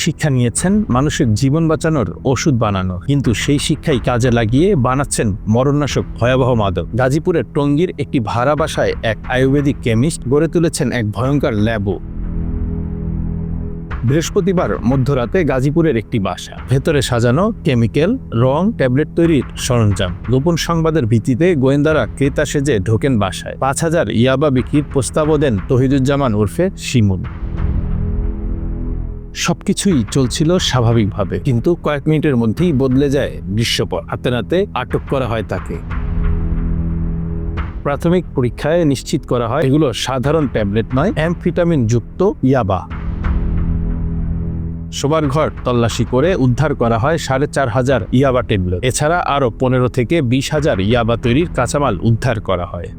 শিক্ষা নিয়েছেন মানুষের জীবন বাঁচানোর ওষুধ বানানো, কিন্তু সেই শিক্ষাই কাজে লাগিয়ে বানাচ্ছেন মরণনাশক ভয়াবহ মাদক। গাজীপুরের টঙ্গীর একটি ভাড়া বাসায় এক আয়ুর্বেদিক কেমিস্ট গড়ে তুলেছেন এক ভয়ঙ্কর ল্যাবও। বৃহস্পতিবার মধ্যরাতে গাজীপুরের একটি বাসা, ভেতরে সাজানো কেমিক্যাল, রং, ট্যাবলেট তৈরির সরঞ্জাম। গোপন সংবাদের ভিত্তিতে গোয়েন্দারা ক্রেতা সেজে ঢোকেন বাসায়। 5,000 ইয়াবা বিক্রির প্রস্তাবও দেন তহিদুজ্জামান ওরফে শিমুল। সবকিছুই চলছিল স্বাভাবিকভাবে, কিন্তু কয়েক মিনিটের মধ্যেই বদলে যায় দৃশ্যপট। হাতে নাতে আটক করা হয় তাকে। প্রাথমিক পরীক্ষায় নিশ্চিত করা হয় এগুলো সাধারণ ট্যাবলেট নয়, অ্যামফেটামিন যুক্ত ইয়াবা। শোবার ঘর তল্লাশি করে উদ্ধার করা হয় 4,500 ইয়াবা ট্যাবলেট। এছাড়া আরও 15 থেকে 20,000 ইয়াবা তৈরির কাঁচামাল উদ্ধার করা হয়।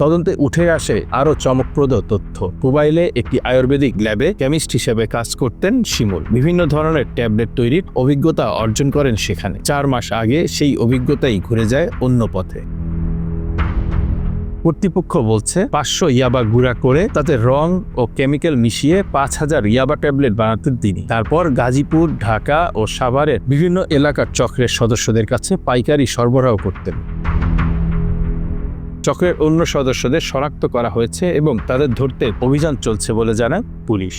তদন্তে উঠে আসে আরও চমকপ্রদ তথ্য। মোবাইলে একটি আয়ুর্বেদিক ল্যাবে কেমিস্ট হিসেবে কাজ করতেন শিমুল। বিভিন্ন ধরনের ট্যাবলেট তৈরির অভিজ্ঞতা অর্জন করেন সেখানে। 4 মাস আগে সেই অভিজ্ঞতাই ঘুরে যায় অন্য পথে। কর্তৃপক্ষ বলছে 500 ইয়াবা গুঁড়া করে তাতে রং ও কেমিক্যাল মিশিয়ে 5,000 ইয়াবা ট্যাবলেট বানাতেন তিনি। তারপর গাজীপুর, ঢাকা ও সাভারের বিভিন্ন এলাকার চক্রের সদস্যদের কাছে পাইকারি সরবরাহ করতেন। চক্রের অন্য সদস্যদের শনাক্ত করা হয়েছে এবং তাদের ধরতে অভিযান চলছে বলে জানায় police.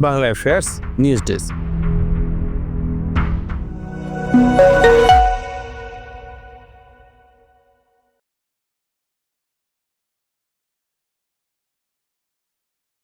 Bangla affairs news desk.